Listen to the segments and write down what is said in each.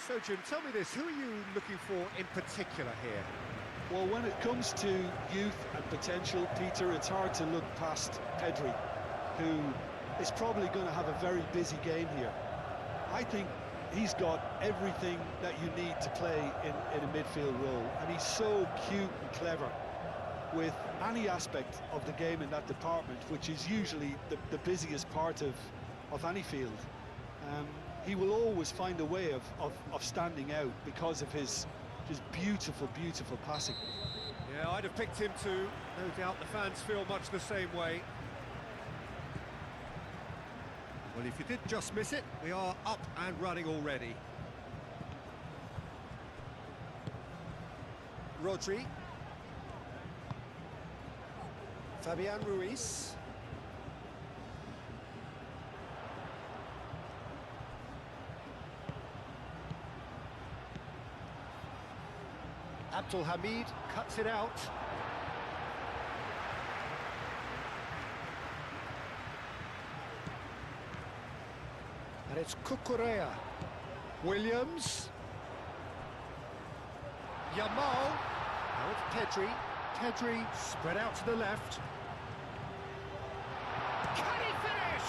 So, Jim, tell me this, who are you looking for in particular here? Well, when it comes to youth and potential, Peter, it's hard to look past Pedri, who is probably going to have a very busy game here. I think he's got everything that you need to play in a midfield role, and he's so cute and clever with any aspect of the game in that department, which is usually the busiest part of any field. He will always find a way of standing out because of his just beautiful, beautiful passing. Yeah, I'd have picked him too. No doubt the fans feel much the same way. Well, if you did just miss it, we are up and running already. Rodri. Fabian Ruiz. Abdul Hamid cuts it out. And it's Cucurella. Williams. Yamal. Now it's Pedri. Pedri spread out to the left. Can he finish?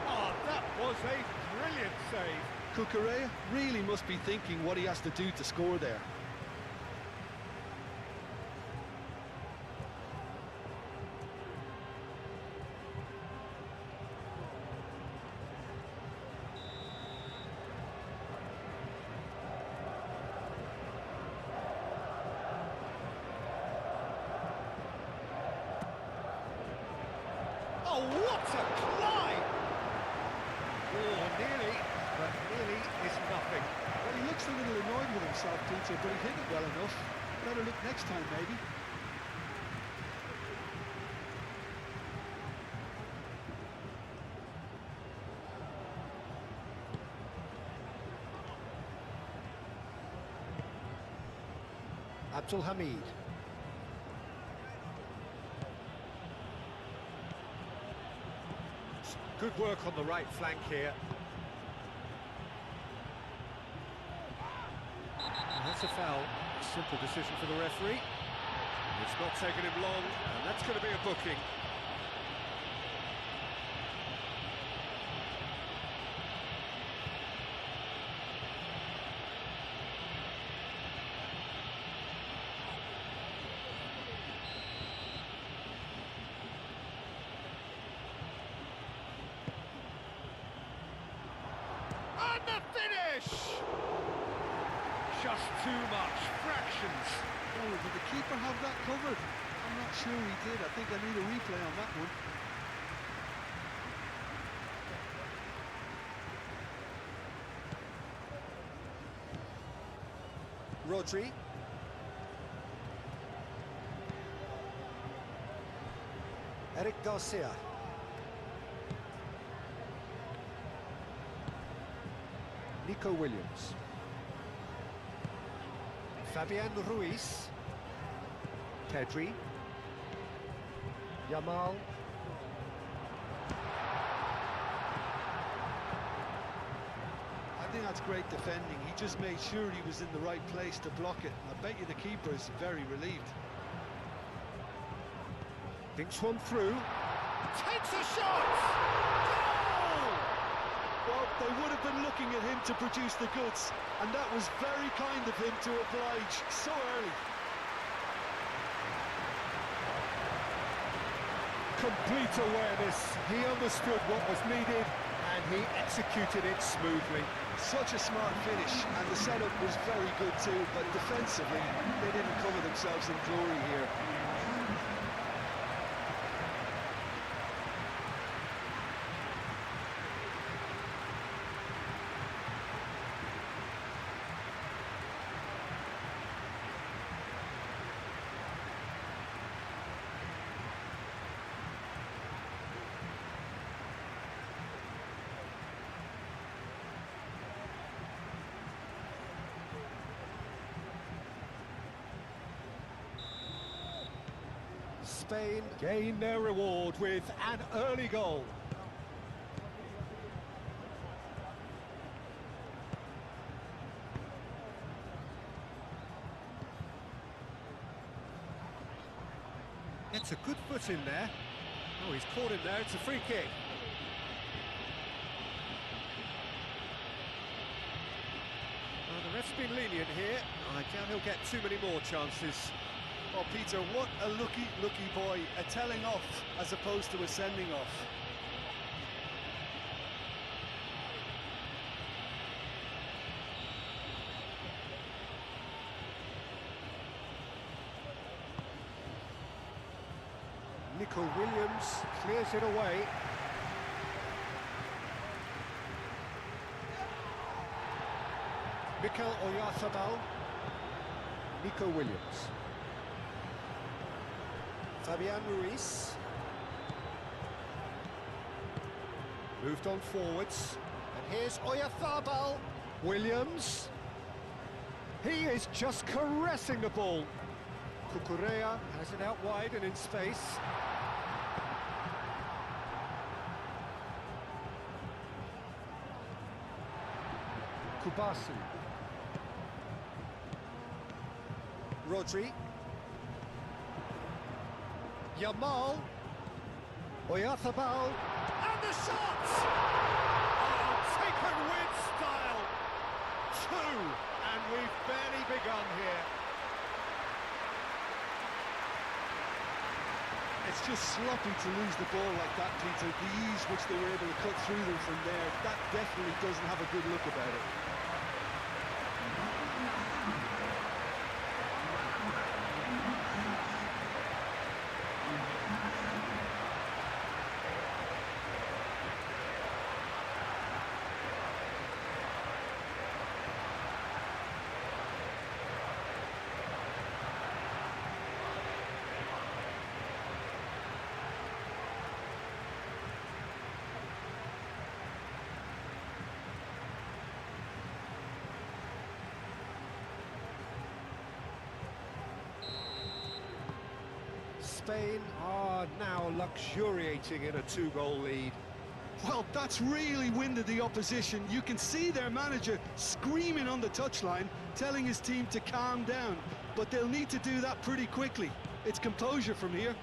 Oh, that was a brilliant save. Cucurella really must be thinking what he has to do to score there. Oh, what a climb! Oh, nearly, but nearly is nothing. Well, he looks a little annoyed with himself, Peter, but he hit it well enough. Better look next time, maybe. Abdul Hamid. Good work on the right flank here. And that's a foul. Simple decision for the referee. It's not taken him long, and that's going to be a booking. And the finish! Just too much, fractions. Oh, did the keeper have that covered? I'm not sure he did. I think I need a replay on that one. Rodri. Eric Garcia. Nico Williams. Fabian Ruiz. Pedri. Yamal. I think that's great defending. He just made sure he was in the right place to block it. I bet you the keeper is very relieved. Thinks one through. Takes a shot! Goal! Well, they would have been looking at him to produce the goods, and that was very kind of him to oblige so early. Complete awareness. He understood what was needed, and he executed it smoothly. Such a smart finish, and the setup was very good too, but defensively, they didn't cover themselves in glory here. Spain gain their reward with an early goal. Gets a good foot in there. Oh, he's caught him there. It's a free kick. Well, the ref's been lenient here. I doubt he'll get too many more chances. Oh, Peter, what a lucky boy. A telling off as opposed to a sending off. Nico Williams clears it away. Mikel Oyarzabal. Nico Williams. Fabian Ruiz. Moved on forwards. And here's Oyarzabal. Williams. He is just caressing the ball. Cucurella has it out wide and in space. Kubasi. Rodri. Yamal. Oyarzabal. And the shot! Oh, taken with style. 2, and we've barely begun here. It's just sloppy to lose the ball like that, Peter. The ease which they were able to cut through them from there, that definitely doesn't have a good look about it. Spain are now luxuriating in a 2-goal lead. Well, that's really winded the opposition. You can see their manager screaming on the touchline, telling his team to calm down. But they'll need to do that pretty quickly. It's composure from here.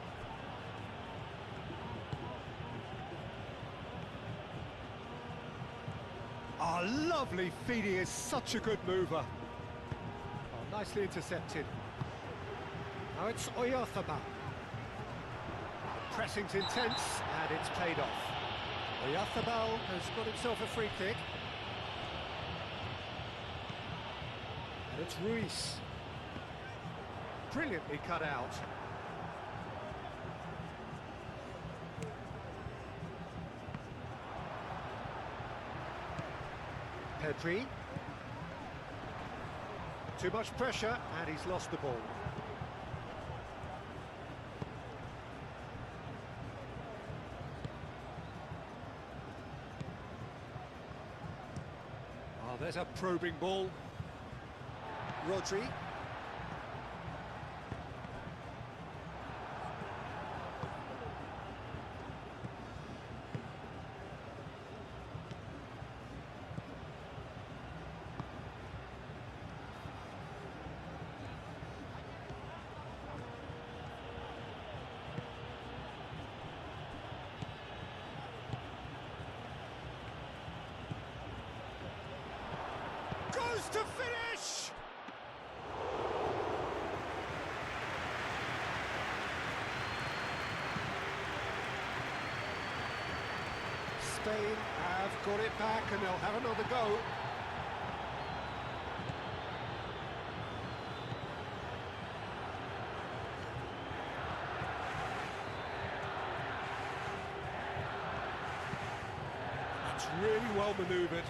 Oh, lovely feed. He is such a good mover. Oh, nicely intercepted. Now it's Oyarzabal. Pressing's intense, and it's paid off. Oyarzabal has got himself a free kick. And it's Ruiz. Brilliantly cut out. Pedri. Too much pressure, and he's lost the ball. Oh, there's a probing ball. Rodri. Goes to finish! Spain have got it back and they'll have another go. That's really well manoeuvred.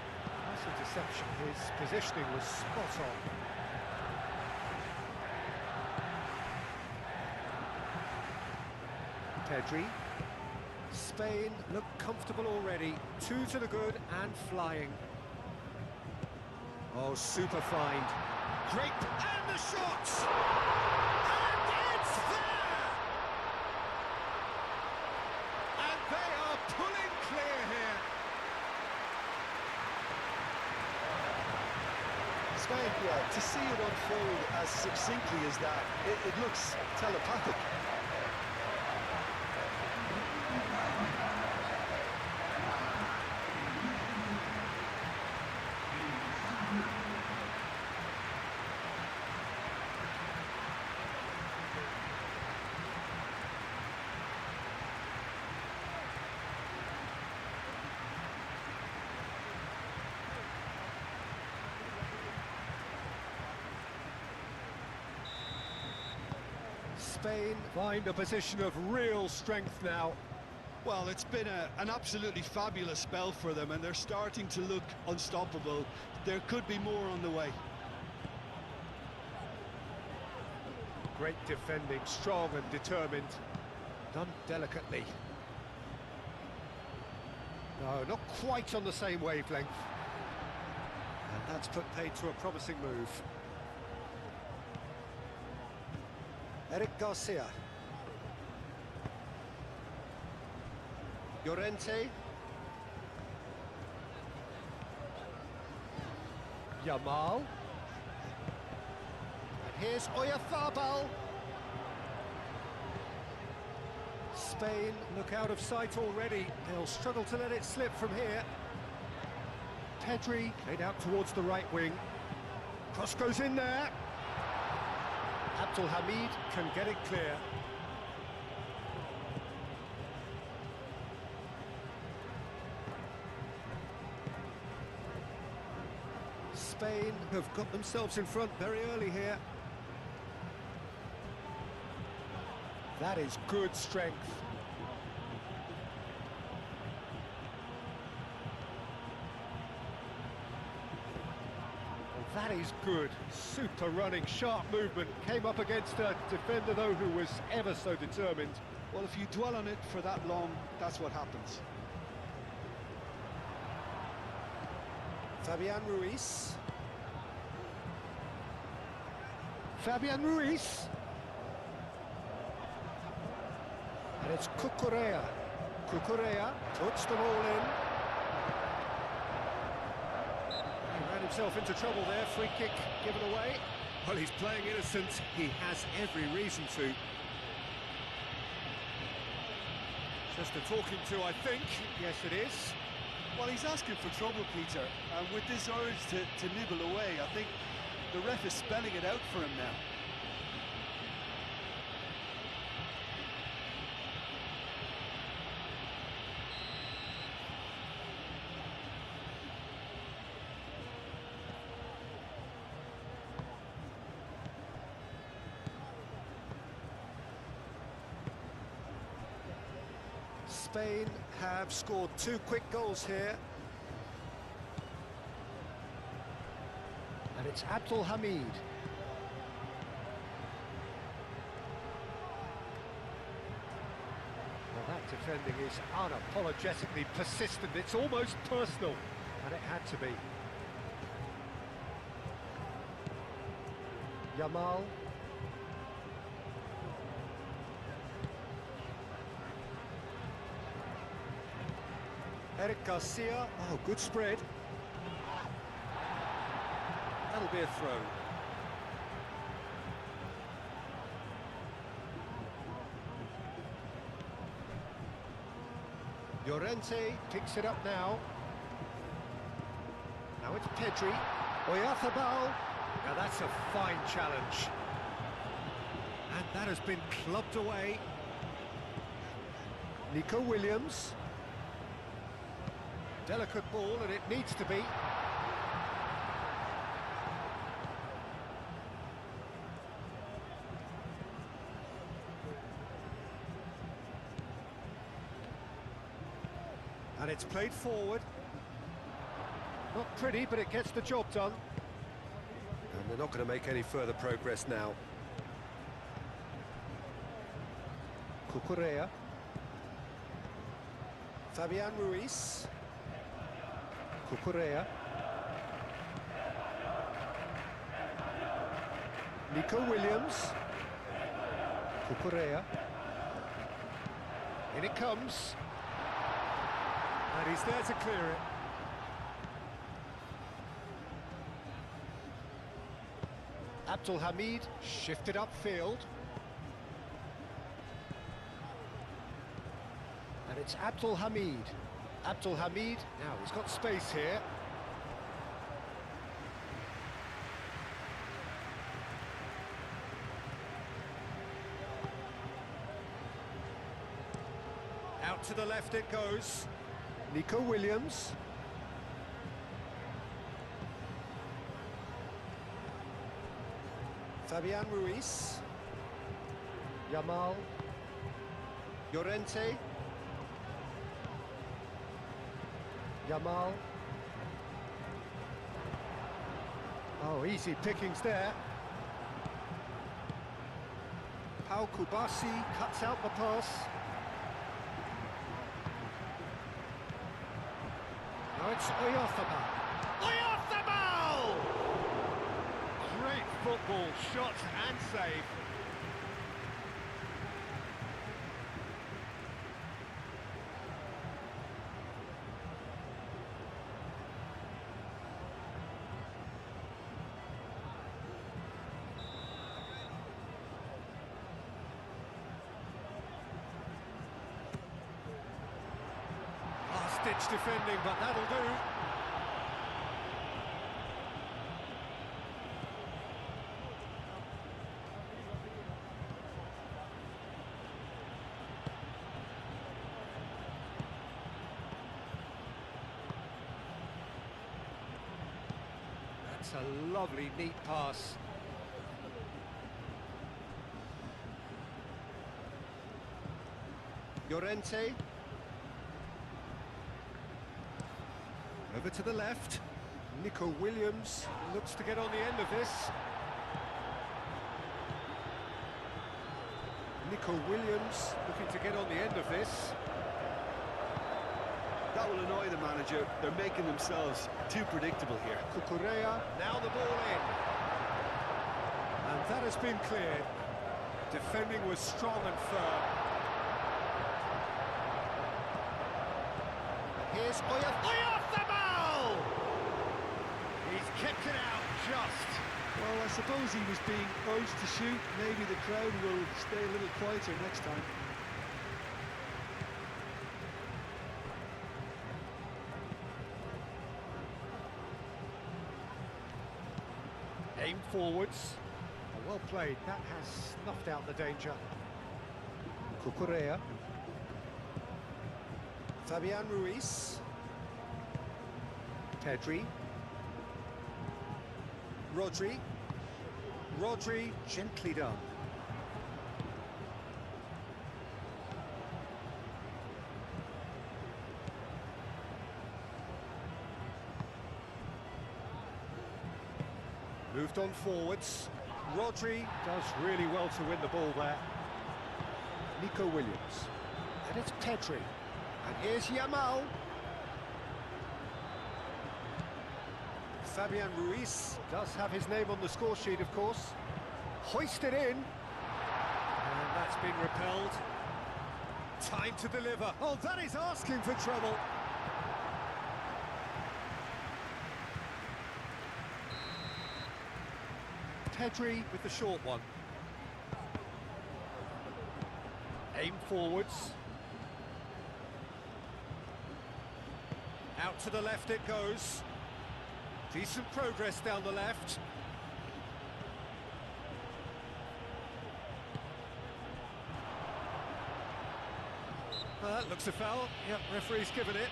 Nice interception. His positioning was spot on. Pedri. Spain look comfortable already. 2 to the good and flying. Oh, super find. Great, and the shot! And it's there! And they are pulling clear here. Spain, yeah, to see it unfold as succinctly as that, it looks telepathic. Spain find a position of real strength now. Well, it's been an absolutely fabulous spell for them, and they're starting to look unstoppable. There could be more on the way. Great defending, strong and determined. Done delicately. No, not quite on the same wavelength. And that's put paid to a promising move. Eric Garcia. Llorente. Yamal. And here's Oyarzabal. Spain look out of sight already. They'll struggle to let it slip from here. Pedri played out towards the right wing. Cross goes in there. Abdulhamid can get it clear. Spain have got themselves in front very early here. That is good strength. That is good. Super running, sharp movement. Came up against a defender, though, who was ever so determined. Well, if you dwell on it for that long, that's what happens. Fabian Ruiz. Fabian Ruiz. And it's Cucurella. Cucurella puts them all in. He ran himself into trouble there. Free kick given away. Well, he's playing innocent. He has every reason to. Just a talking to, I think. Yes, it is. Well, he's asking for trouble, Peter, and with this urge to nibble away, I think the ref is spelling it out for him now. Spain have scored 2 quick goals here. And it's Abdulhamid. Well, that defending is unapologetically persistent. It's almost personal, and it had to be. Yamal. Eric Garcia, oh, good spread. That'll be a throw. Llorente picks it up now. Now it's Pedri. Oyarzabal. Now that's a fine challenge. And that has been clubbed away. Nico Williams. Delicate ball, and it needs to be. And it's played forward. Not pretty, but it gets the job done. And they're not going to make any further progress now. Cucurella. Fabian Ruiz. Cucurella. Nico Williams. Cucurella. In it comes. And he's there to clear it. Abdulhamid shifted upfield. And it's Abdulhamid. Abdulhamid, now he's got space here. Out to the left it goes. Nico Williams. Fabian Ruiz. Yamal. Llorente. Yamal. Oh, easy pickings there. Pau Kubasi cuts out the pass. Now it's Oyarzabal. Oyarzabal! Great football, shot and save. Ditch defending, but that'll do. That's a lovely, neat pass. Llorente. Over to the left, Nico Williams looks to get on the end of this. Nico Williams looking to get on the end of this. That will annoy the manager. They're making themselves too predictable here. Cucurella, now the ball in. And that has been cleared. Defending was strong and firm. Here's Oyarzabal! He's kept it out just. Well, I suppose he was being urged to shoot. Maybe the crowd will stay a little quieter next time. Aim forwards. Well played. That has snuffed out the danger. Cucurella. Fabian Ruiz. Pedri. Rodri. Rodri, gently done. Moved on forwards. Rodri does really well to win the ball there. Nico Williams. And it's Pedri. And here's Yamal. Fabian Ruiz does have his name on the score sheet, of course. Hoisted in. And that's been repelled. Time to deliver. Oh, that is asking for trouble. Pedri with the short one. Aim forwards. Out to the left it goes. Decent progress down the left. Looks a foul. Yep, referee's given it.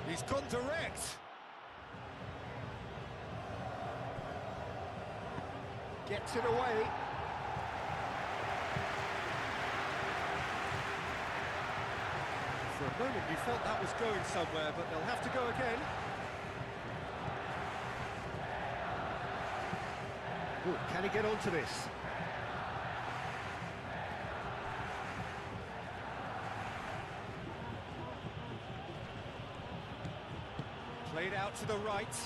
He's gone direct. Gets it away. For a moment you felt that was going somewhere, but they'll have to go again. Ooh, can he get onto this? Played out to the right.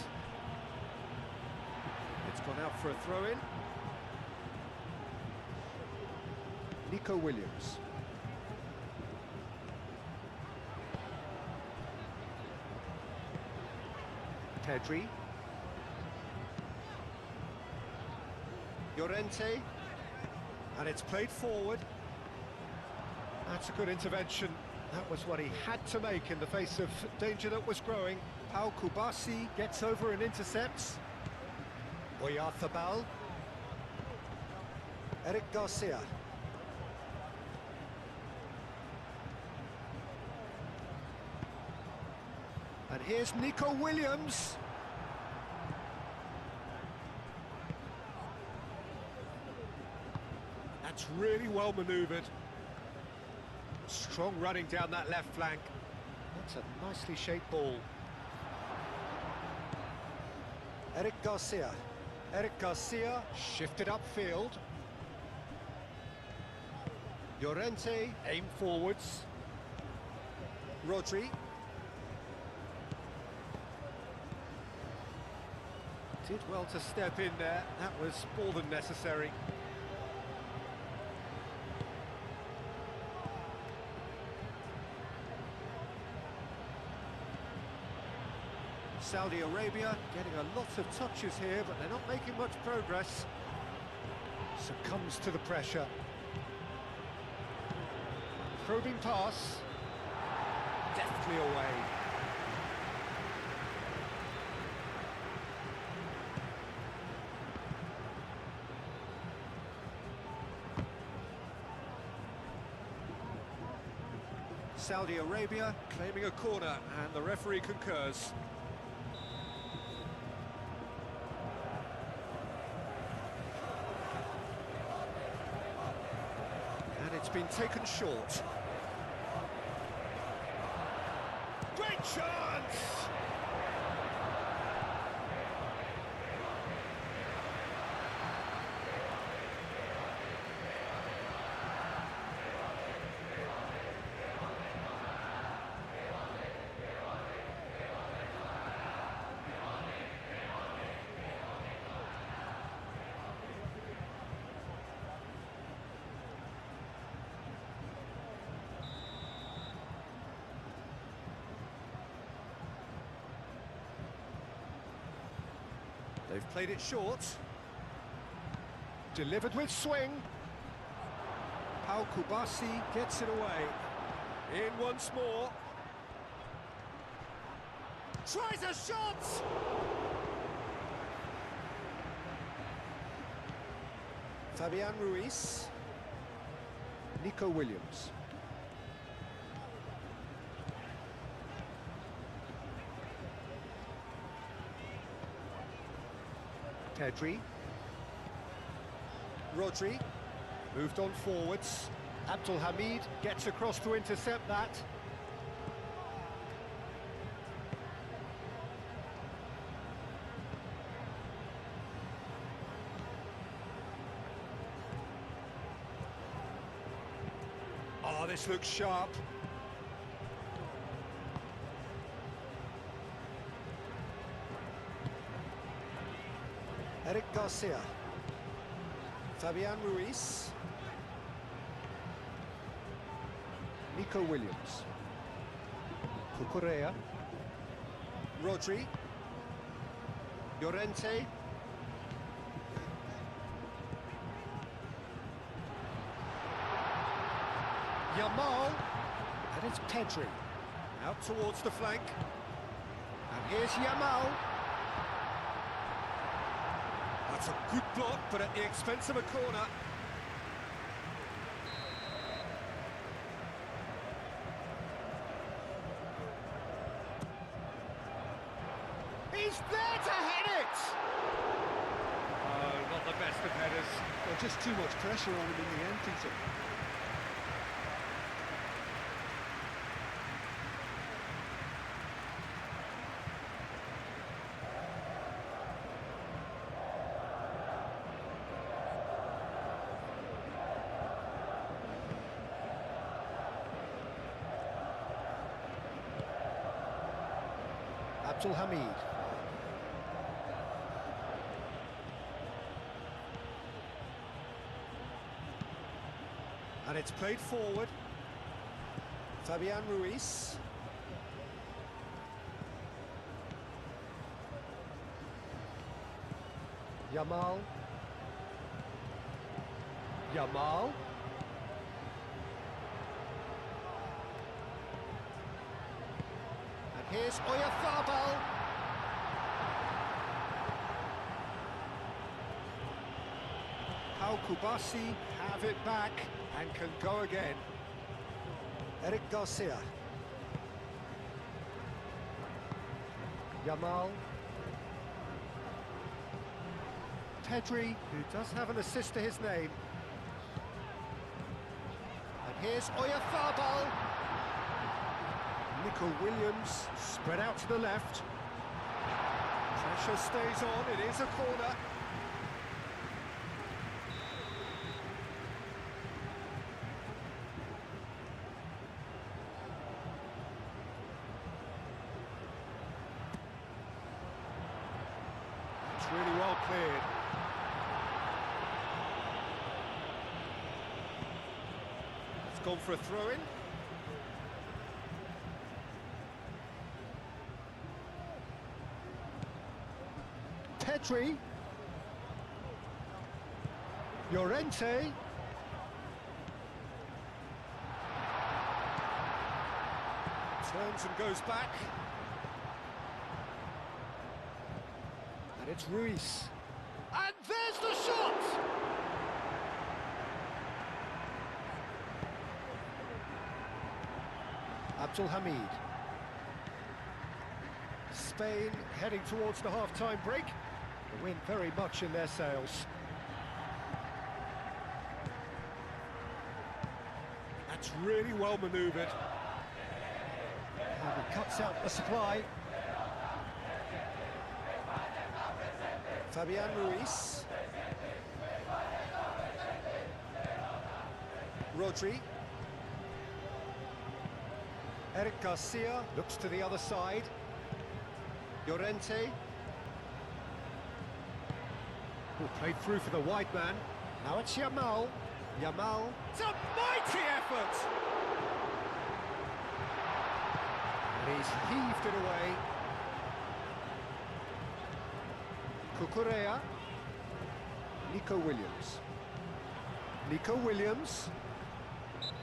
It's gone out for a throw-in. Nico Williams. Pedri. Llorente. And it's played forward. That's a good intervention. That was what he had to make in the face of danger that was growing. Pau Kubasi gets over and intercepts. Oyarzabal. Eric Garcia. And here's Nico Williams. That's really well manoeuvred. Strong running down that left flank. That's a nicely shaped ball. Eric Garcia. Eric Garcia shifted upfield. Llorente aimed forwards. Rodri. Did well to step in there. That was more than necessary. Saudi Arabia getting a lot of touches here, but they're not making much progress. Succumbs to the pressure. Probing pass. Deftly away. Saudi Arabia claiming a corner, and the referee concurs. And it's been taken short. Great chance! They've played it short. Delivered with swing. Pau Kubasi gets it away. In once more. Tries a shot! Fabian Ruiz. Nico Williams. Pedri. Rodri. Moved on forwards. Abdul Hamid gets across to intercept that. Oh, this looks sharp. Eric Garcia. Fabian Ruiz. Nico Williams. Cucurella. Rodri. Llorente. Yamal. And it's Pedri. Out towards the flank. And here's Yamal. That's a good block, but at the expense of a corner. He's there to hit it! Oh, not the best of headers. Well, just too much pressure on him in the end, Peter. Abdul Hamid. And it's played forward. Fabian Ruiz. Yamal. Yamal. And here's Oyarzabal. Pau Kubasi have it back and can go again. Eric Garcia. Yamal. Pedri, who does have an assist to his name. And here's eFootball. Nico Williams, spread out to the left. Pressure stays on, it is a corner. It's really well cleared. It's gone for a throw-in. Pedri. Llorente. Turns and goes back. And it's Ruiz. And there's the shot! Abdul Hamid. Spain heading towards the half-time break. The wind very much in their sails. That's really well manoeuvred. And he cuts out the supply. Fabian Ruiz. Rodri. Eric Garcia looks to the other side. Llorente. Who played through for the wide man. Now it's Yamal. Yamal. It's a mighty effort! And he's heaved it away. Cucurella. Nico Williams. Nico Williams.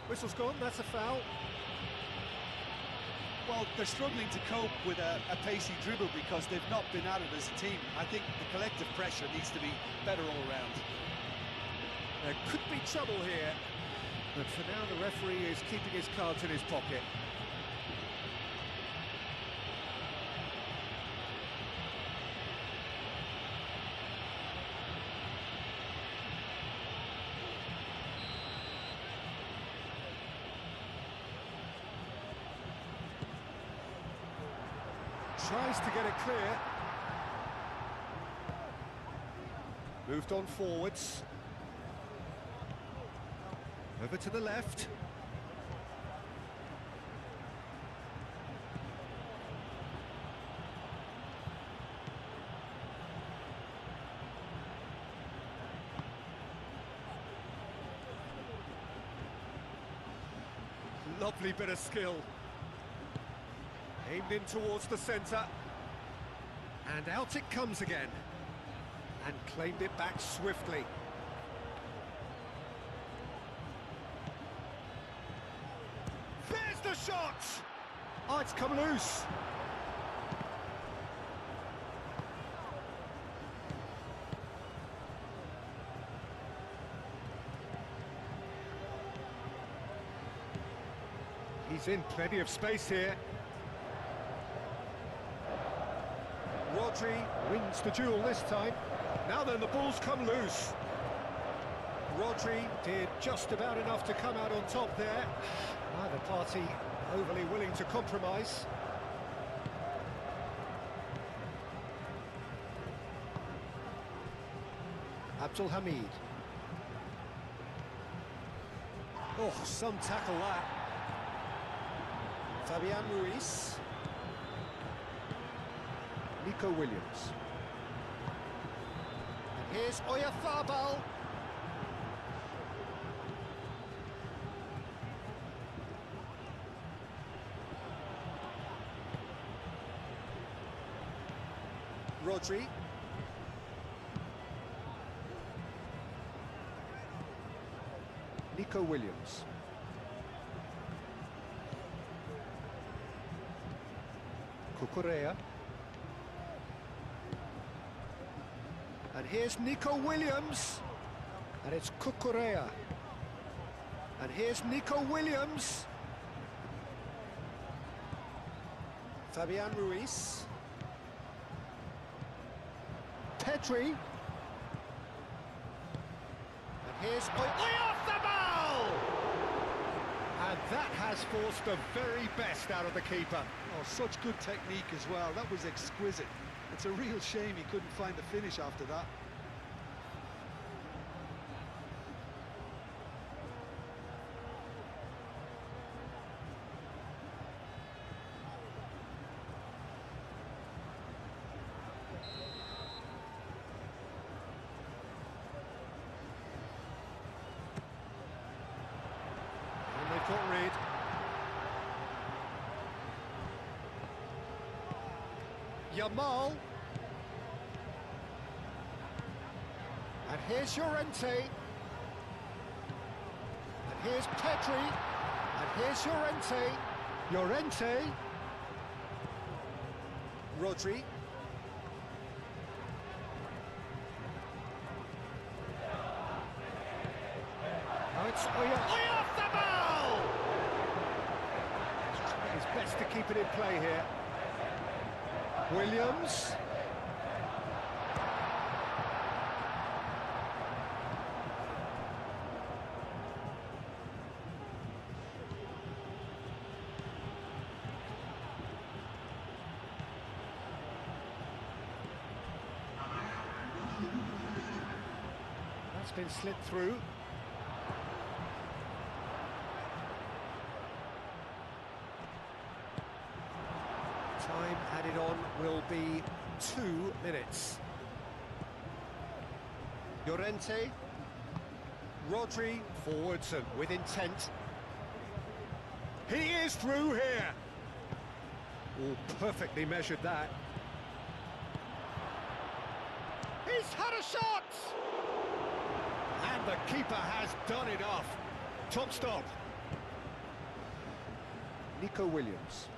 Whistle's gone, that's a foul. Well, they're struggling to cope with a pacey dribble because they've not been at it as a team. I think the collective pressure needs to be better all around. There could be trouble here, but for now the referee is keeping his cards in his pocket. Tries to get it clear. Moved on forwards. Over to the left. Lovely bit of skill. Aimed in towards the centre. And out it comes again. And claimed it back swiftly. There's the shot! Oh, it's come loose. He's in plenty of space here. Rodri wins the duel this time. Now then, the ball's come loose. Rodri did just about enough to come out on top there. Neither party overly willing to compromise. Abdul Hamid. Oh, some tackle that. Fabian Ruiz. Nico Williams. And here's eFootball. Rodri. Nico Williams. Cucurella. And here's Nico Williams. And it's Cucurella. And here's Nico Williams. Fabian Ruiz. Pedri. And here's Oyarzabal! And that has forced the very best out of the keeper. Oh, such good technique as well. That was exquisite. It's a real shame he couldn't find the finish after that. Got rid. Yamal. And here's Llorente. And here's Pedri. And here's Llorente. Llorente. Rodri. Now it's Oyarzabal! His best to keep it in play here. Williams. That's been slipped through. Time added on will be 2 minutes. Llorente. Rodri forwards and with intent. He is through here. Oh, perfectly measured that. He's had a shot! And the keeper has done it off. Top stop. Nico Williams.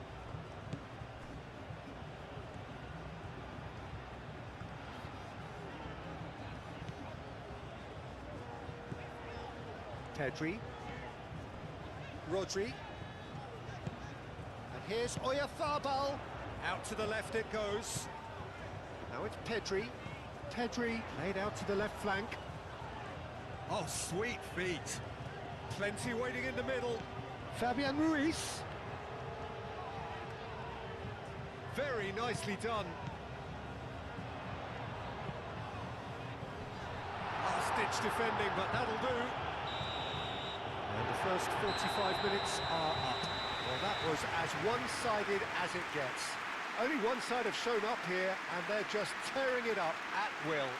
Pedri. Rodri. And here's Oyarzabal. Out to the left it goes. Now it's Pedri. Pedri laid out to the left flank. Oh, sweet feet. Plenty waiting in the middle. Fabian Ruiz. Very nicely done. Last-ditch defending, but that'll do. And the first 45 minutes are up. Well, that was as one-sided as it gets. Only one side have shown up here, and they're just tearing it up at will.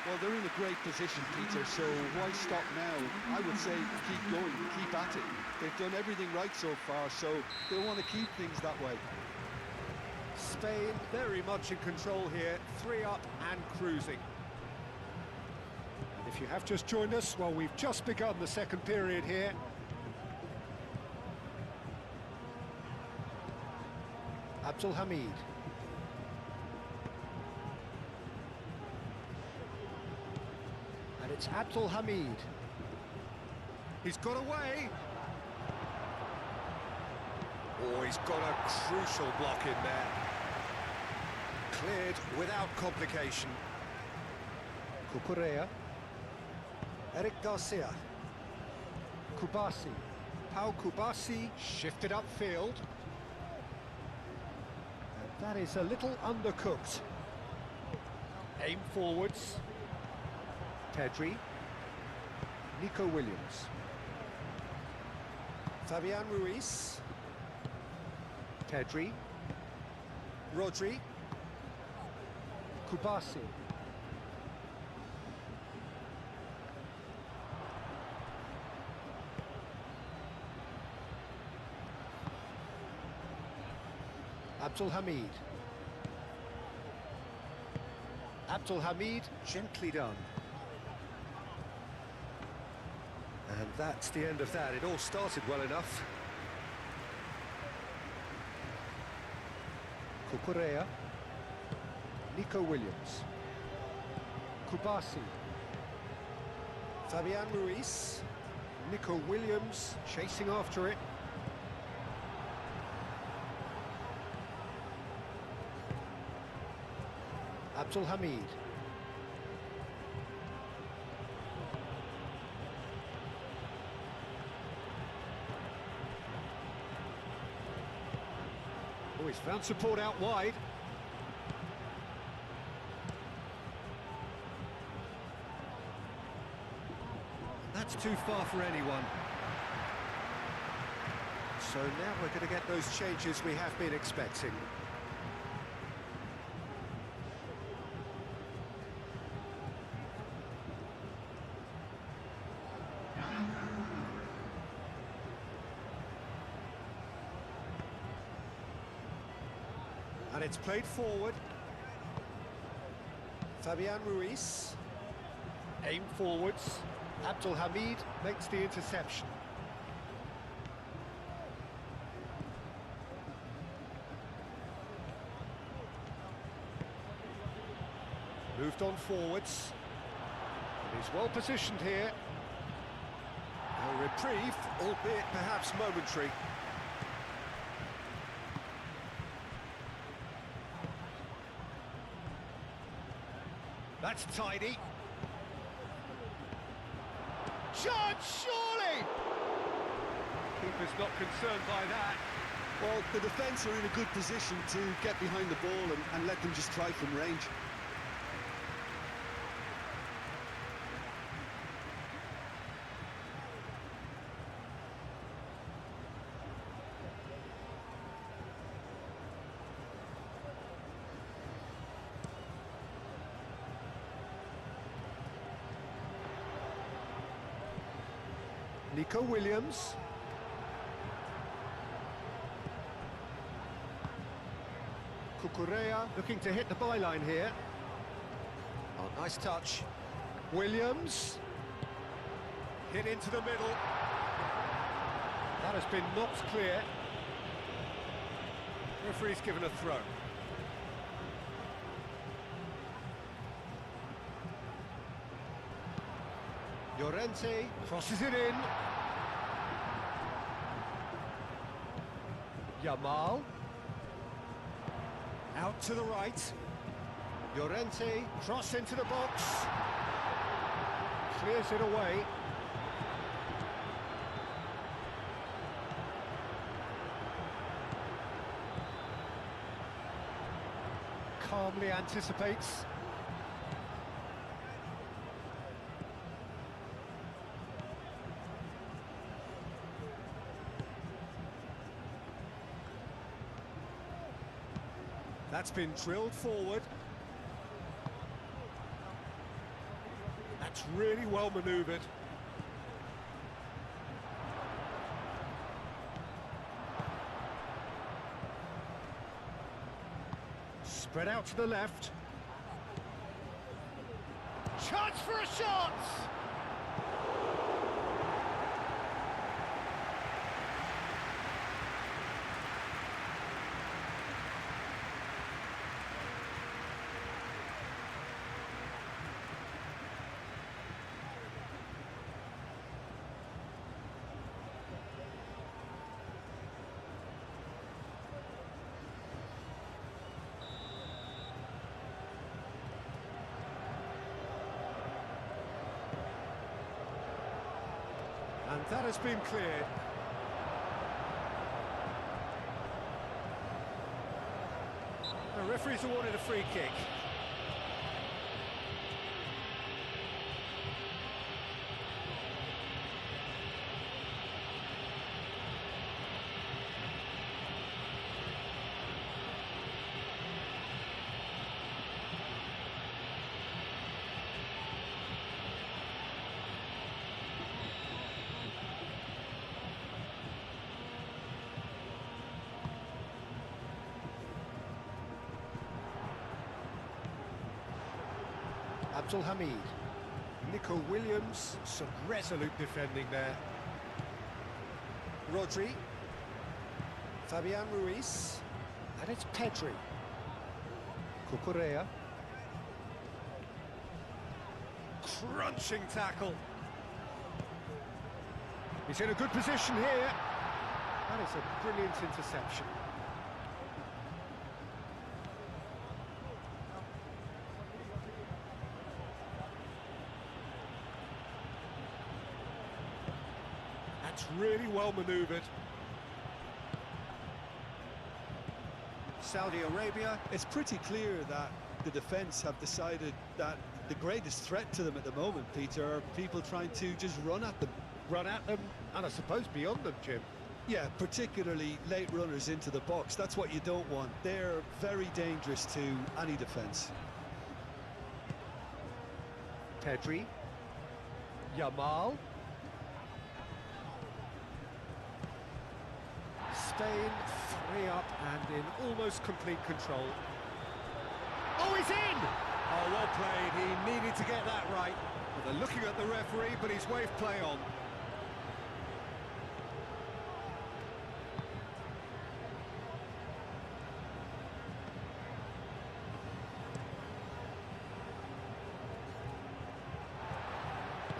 Well, they're in a great position, Peter, so why stop now? I would say keep going, keep at it. They've done everything right so far, so they'll want to keep things that way. Spain very much in control here, 3 up and cruising. And if you have just joined us, well, we've just begun the second period here. Abdul Hamid. And it's Abdul Hamid. He's got away. Oh, he's got a crucial block in there. Cleared without complication. Cucurella. Eric Garcia. Kubasi. Pau Kubasi shifted upfield. And that is a little undercooked. Aim forwards. Pedri. Nico Williams. Fabian Ruiz. Pedri. Rodri. Kubasi. Abdul Hamid. Abdul Hamid, gently done. And that's the end of that. It all started well enough. Cucurella. Nico Williams. Kubasi. Fabian Ruiz. Nico Williams chasing after it. Abdul Hamid. Oh, he's found support out wide. That's too far for anyone. So now we're going to get those changes we have been expecting. And it's played forward. Fabian Ruiz. Aim forwards. Abdul Hamid makes the interception. Moved on forwards. And he's well positioned here. A reprieve, albeit perhaps momentary. That's tidy. Chance, surely! Keeper's not concerned by that. Well, the defence are in a good position to get behind the ball and let them just try from range. Nico Williams. Cucurella looking to hit the byline here. Oh, nice touch. Williams. Hit into the middle. That has been knocked clear. Referee's given a throw. Llorente crosses it in. Yamal. Out to the right. Llorente, cross into the box. Clears it away. Calmly anticipates. That's been drilled forward. That's really well manoeuvred. Spread out to the left. Chance for a shot! And that has been cleared. The referee's awarded a free kick. Abdul Hamid. Nico Williams, some resolute defending there. Rodri. Fabian Ruiz. And it's Pedri. Cucurella. Crunching tackle. He's in a good position here. That is a brilliant interception. That's really well manoeuvred. Saudi Arabia. It's pretty clear that the defence have decided that the greatest threat to them at the moment, Peter, are people trying to just run at them. Run at them, and I suppose beyond them, Jim. Yeah, particularly late runners into the box. That's what you don't want. They're very dangerous to any defence. Pedri. Yamal. Spain 3 up and in almost complete control. Oh, he's in! Oh, well played. He needed to get that right. Well, they're looking at the referee, but he's waved play on.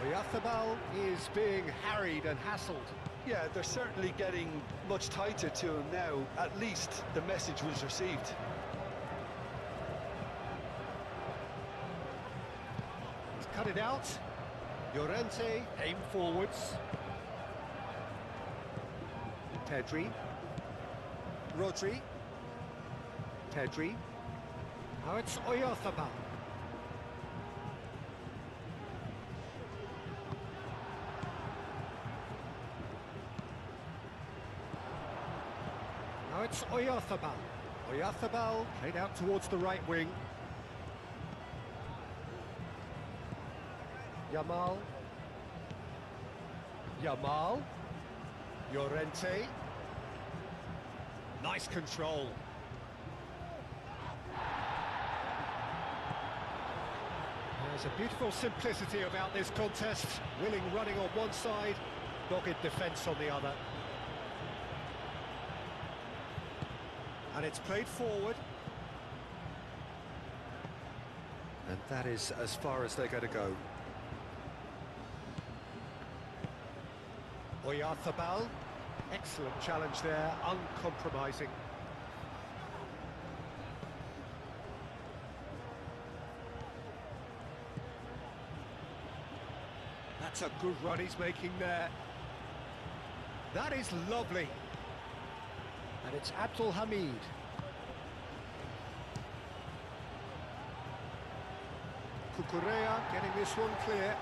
Oyarzabal is being harried and hassled. Yeah, they're certainly getting much tighter to him now. At least the message was received. He's cut it out. Llorente aim forwards. Pedri. Rodri. Pedri. Now it's Oyarzabal. Now it's Oyarzabal. Oyarzabal played out towards the right wing. Yamal. Yamal. Llorente. Nice control. There's a beautiful simplicity about this contest. Willing running on one side, dogged defence on the other. And it's played forward. And that is as far as they're going to go. Oyarzabal, excellent challenge there, uncompromising. That's a good run he's making there. That is lovely. And it's Abdul Hamid. Cucurella getting this one clear.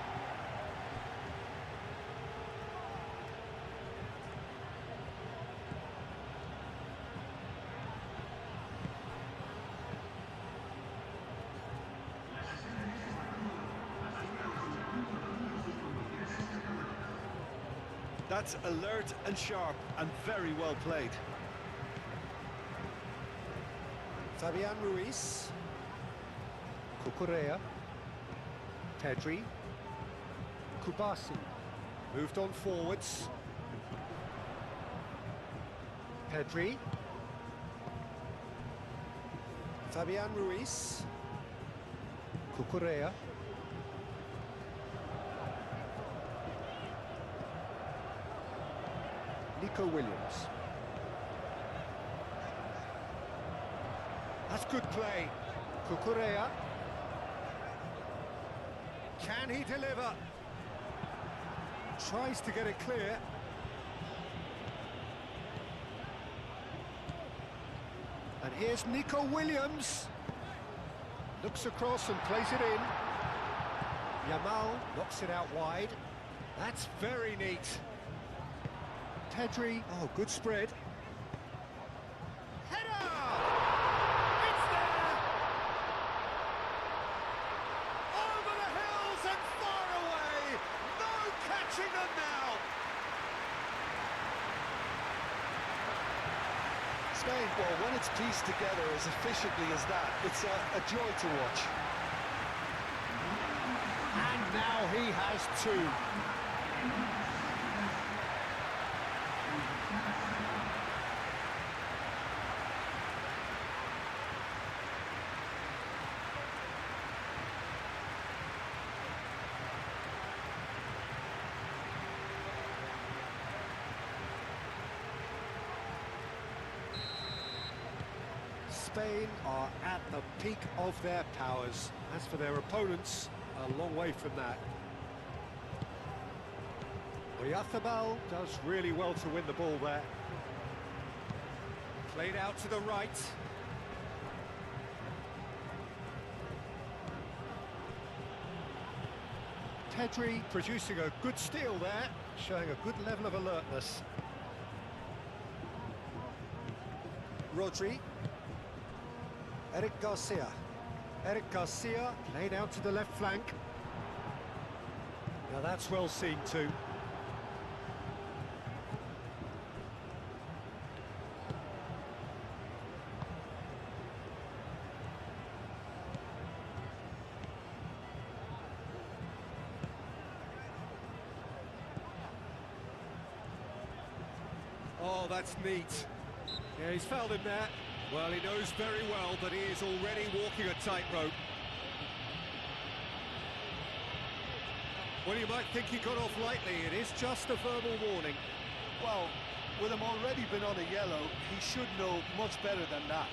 That's alert and sharp and very well played. Fabian Ruiz. Cucurella. Pedri. Kubasi. Moved on forwards. Pedri. Fabian Ruiz. Cucurella. Nico Williams. That's good play. Cucurella. Can he deliver? Tries to get it clear. And here's Nico Williams. Looks across and plays it in. Yamal knocks it out wide. That's very neat. Pedri, oh, good spread. Header! It's there! Over the hills and far away! No catching them now! Spain, well, when it's pieced together as efficiently as that, it's a joy to watch. And now he has two. Spain are at the peak of their powers. As for their opponents, a long way from that. Oyarzabal does really well to win the ball there. Played out to the right. Pedri producing a good steal there, showing a good level of alertness. Rodri. Eric Garcia. Eric Garcia played out to the left flank. Now that's well seen too. Oh, that's neat. Yeah, he's fouled him there. Well, he knows very well that he is already walking a tightrope. Well, you might think he got off lightly. It is just a verbal warning. Well, with him already been on a yellow, he should know much better than that.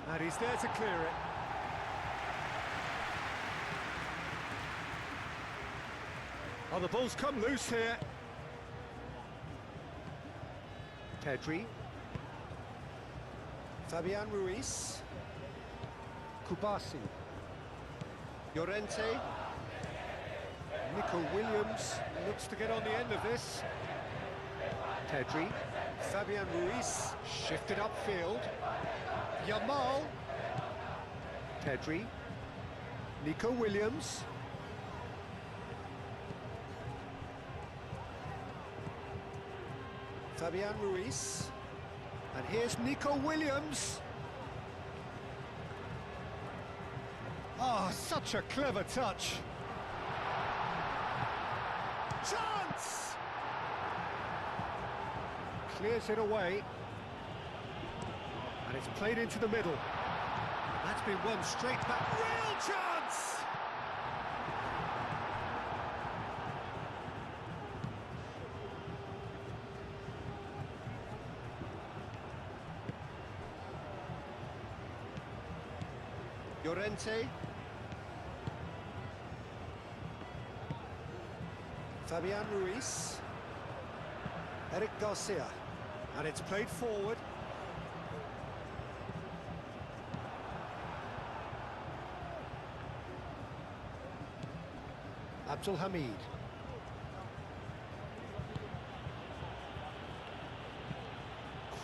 And he's there to clear it. Oh, the ball's come loose here. Pedri. Fabian Ruiz. Kubasi. Llorente. Nico Williams looks to get on the end of this. Pedri. Fabian Ruiz shifted upfield. Yamal. Pedri. Nico Williams. Fabian Ruiz. And here's Nico Williams. Oh, such a clever touch. Chance! Clears it away. And it's played into the middle. That's been won straight back. Real chance! Llorente. Fabian Ruiz. Eric Garcia. And it's played forward. Abdul Hamid.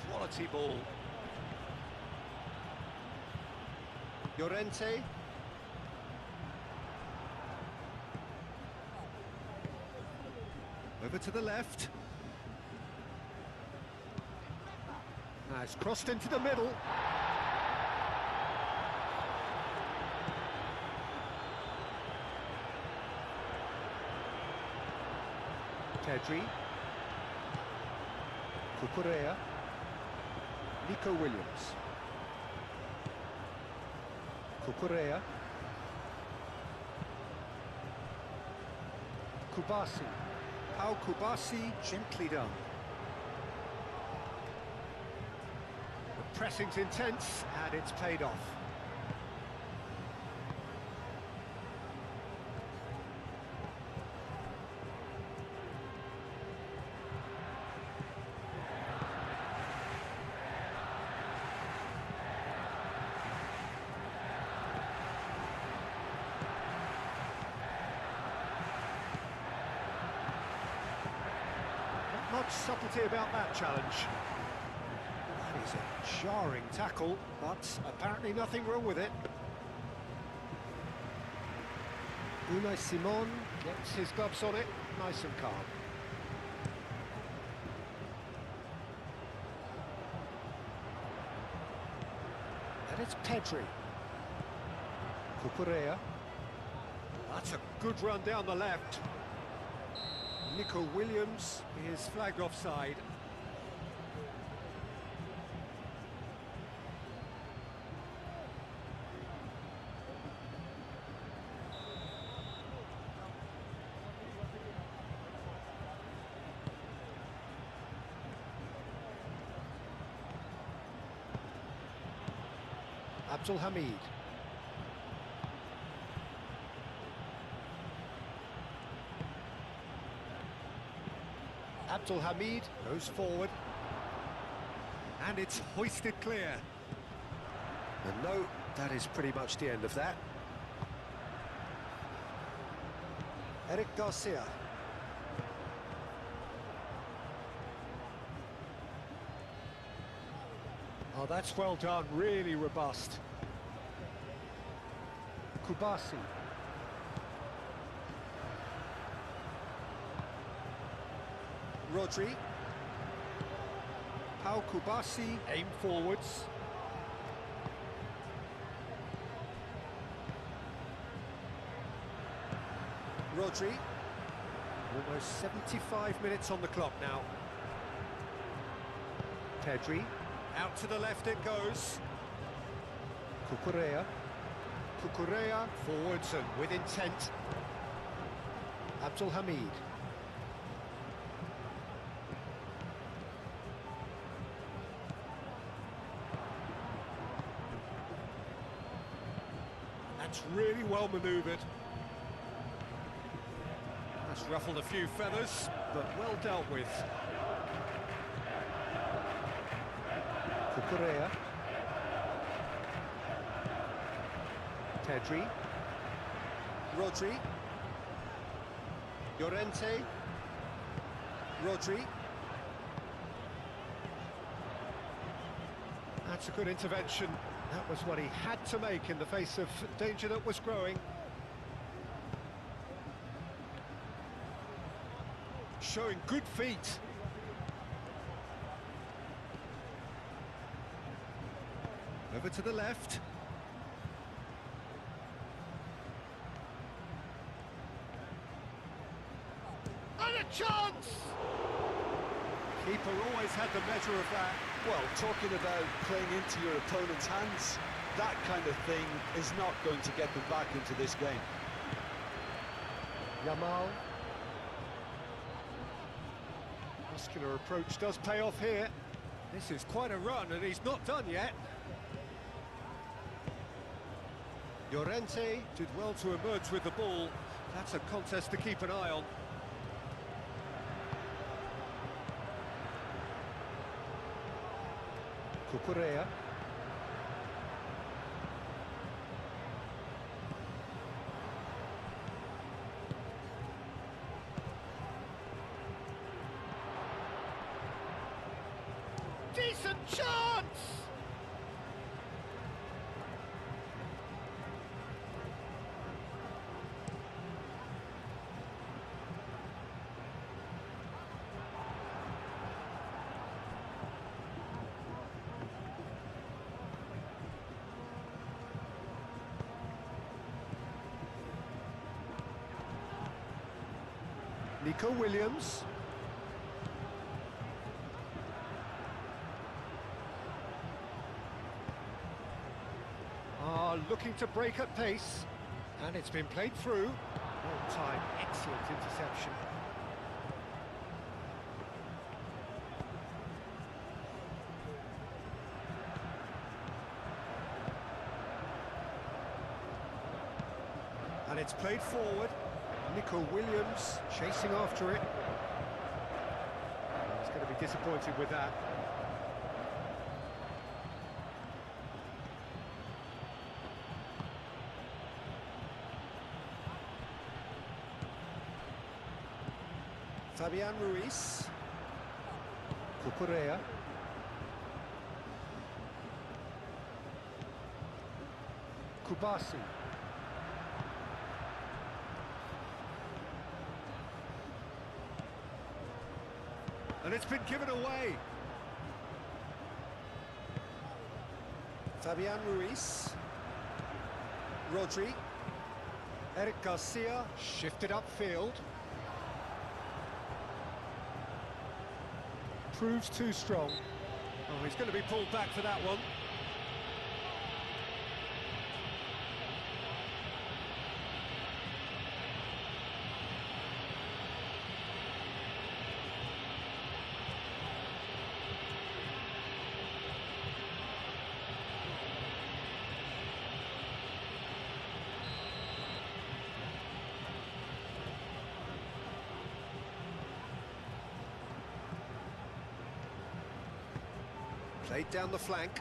Quality ball. Llorente. Over to the left. Now it's crossed into the middle. Pedri. Cucurella. Nico Williams. Cucurella. Kubasi. How Kubasi gently done. The pressing's intense and it's paid off. Much subtlety about that challenge. That is a jarring tackle, but apparently nothing wrong with it. Unai Simon gets his gloves on it, nice and calm. And it's Pedri. Cucurella. That's a good run down the left. Nico Williams is flagged offside. Abdul Hamid. Abdul Hamid goes forward. And it's hoisted clear. And no, that is pretty much the end of that. Eric Garcia. Oh, that's well done, really robust. Kubasi. Rodri. Pau Kubasi, aim forwards. Rodri. Almost 75 minutes on the clock now. Pedri. Out to the left it goes. Cucurella. Cucurella forwards and with intent. Abdul Hamid. That's really well manoeuvred. That's ruffled a few feathers, but well dealt with. Cucurella. Pedri. Rodri. Llorente. Rodri. That's a good intervention. That was what he had to make in the face of danger that was growing. Showing good feet. Over to the left. And a chance! Keeper always had the measure of that. Well, talking about playing into your opponent's hands, that kind of thing is not going to get them back into this game. Yamal. Muscular approach does pay off here. This is quite a run and he's not done yet. Llorente did well to emerge with the ball. That's a contest to keep an eye on. Cucurella. Decent chance! Nico Williams. Looking to break at pace. And it's been played through. On time, excellent interception. And it's played forward. Nico Williams chasing after it. He's going to be disappointed with that. Fabian Ruiz. Cucurella. Kubasi. And it's been given away. Fabian Ruiz. Rodri. Eric Garcia shifted upfield. Proves too strong. Oh, he's going to be pulled back for that one. Played down the flank.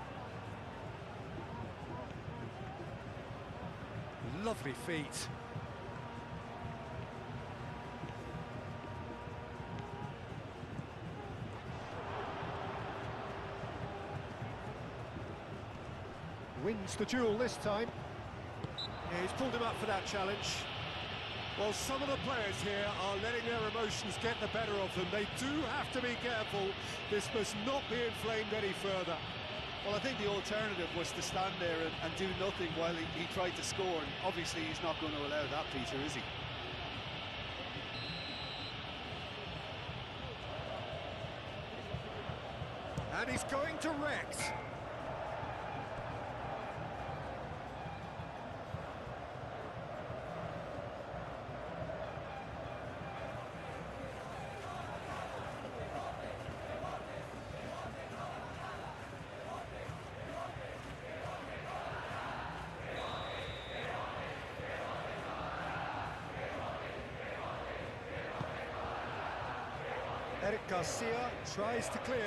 Lovely feet. Wins the duel this time. Yeah, he's pulled him up for that challenge. Well, some of the players here are letting their emotions get the better of them. They do have to be careful. This must not be inflamed any further. Well, I think the alternative was to stand there and do nothing while he tried to score, and obviously he's not going to allow that, Peter, is he? And he's going direct. Eric Garcia tries to clear.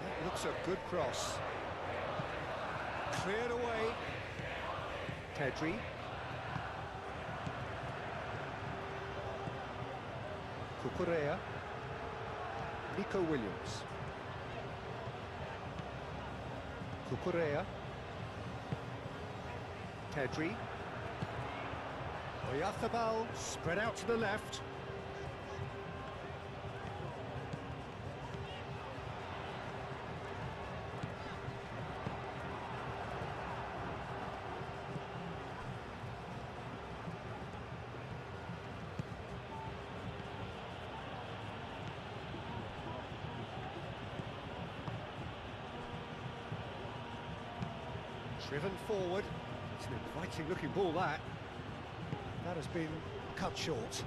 That looks a good cross. Cleared away. Pedri. Cucurella. Nico Williams. Cucurella. Pedri. Oyarzabal spread out to the left. Driven forward. It's an inviting looking ball, that. That has been cut short.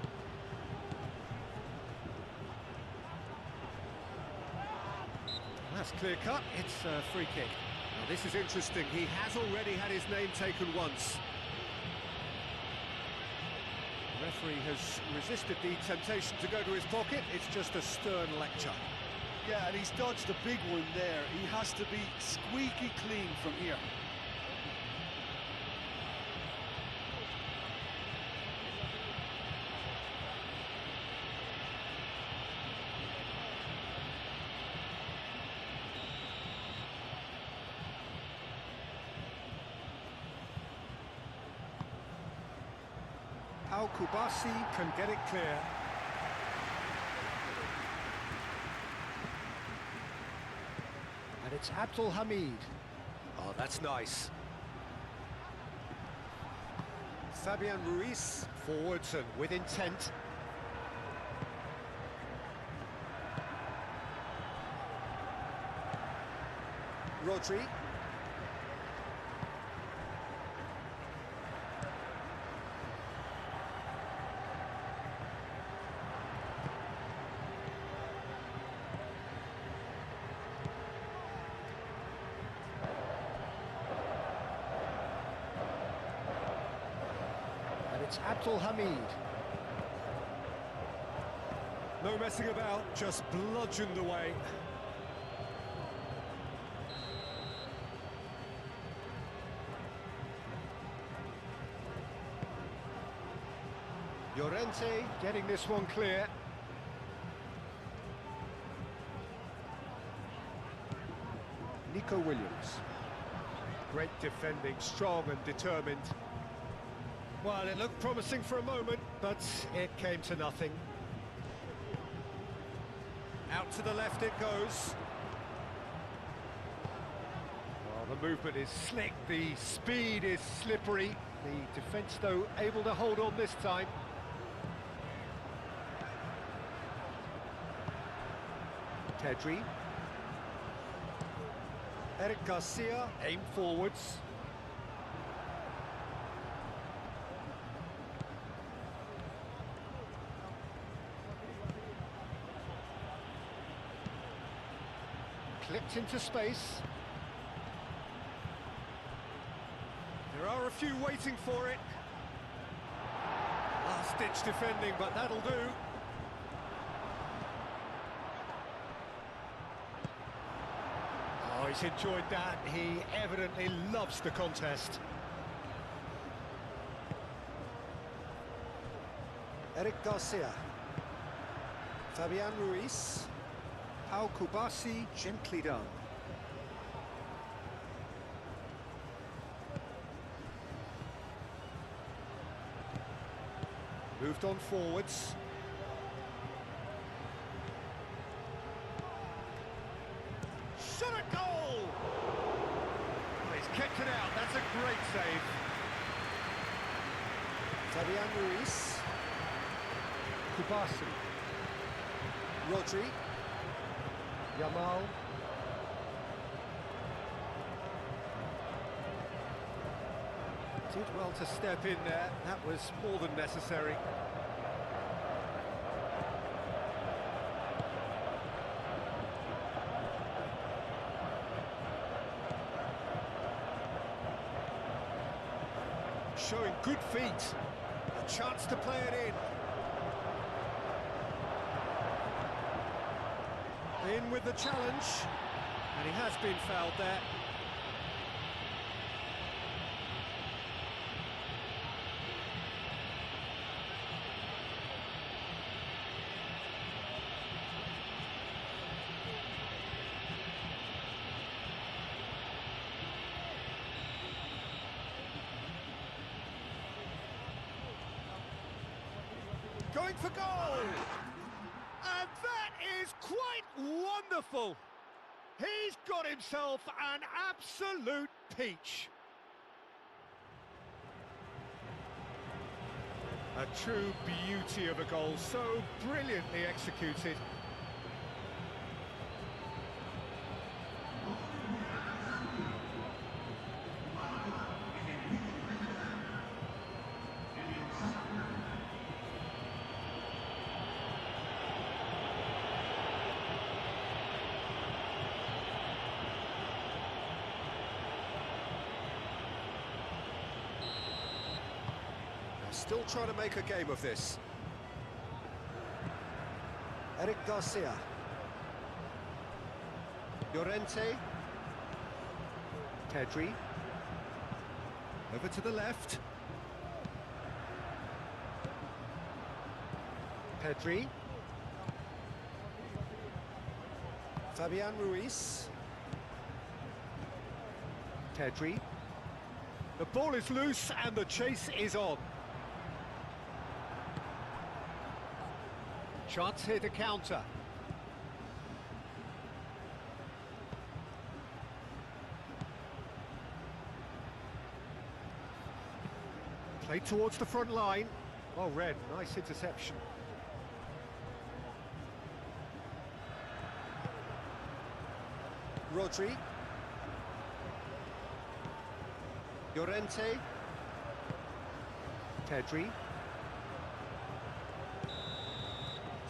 That's clear cut. It's a free kick. Now, this is interesting. He has already had his name taken once. The referee has resisted the temptation to go to his pocket. It's just a stern lecture. Yeah, and he's dodged a big one there. He has to be squeaky clean from here. Al-Kubasi can get it clear. And it's Abdul Hamid. Oh, that's nice. Fabian Ruiz forwards and with intent. Rodri. It's Abdul Hamid. No messing about, just bludgeoned away. Llorente getting this one clear. Nico Williams. Great defending, strong and determined. Well, it looked promising for a moment, but it came to nothing. Out to the left it goes. Well, the movement is slick, the speed is slippery. The defence, though, able to hold on this time. Pedri. Eric Garcia, aim forwards. Clipped into space. There are a few waiting for it. Last-ditch defending, but that'll do. Oh, he's enjoyed that. He evidently loves the contest. Eric Garcia. Fabian Ruiz. Pau Kubasi, gently done. Moved on forwards. Shot a goal! Well, he's kicked it out, that's a great save. Fabian Ruiz. Kubasi. Rodri. Yamal. Did well to step in there, that was more than necessary. Showing good feet, a chance to play it in. In with the challenge, and he has been fouled there. Going for goal! And that is quite wonderful! He's got himself an absolute peach. A true beauty of a goal, so brilliantly executed. Still trying to make a game of this. Eric Garcia. Llorente. Pedri. Over to the left. Pedri. Fabian Ruiz. Pedri. The ball is loose and the chase is on. Chance here to counter. Played towards the front line. Well read, nice interception. Rodri. Llorente. Pedri.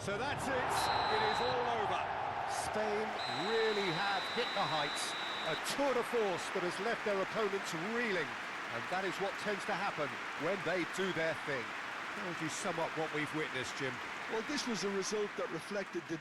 So that's it is all over. Spain really have hit the heights. A tour de force that has left their opponents reeling. And that is what tends to happen when they do their thing. How would you sum up what we've witnessed, Jim? Well, this was a result that reflected the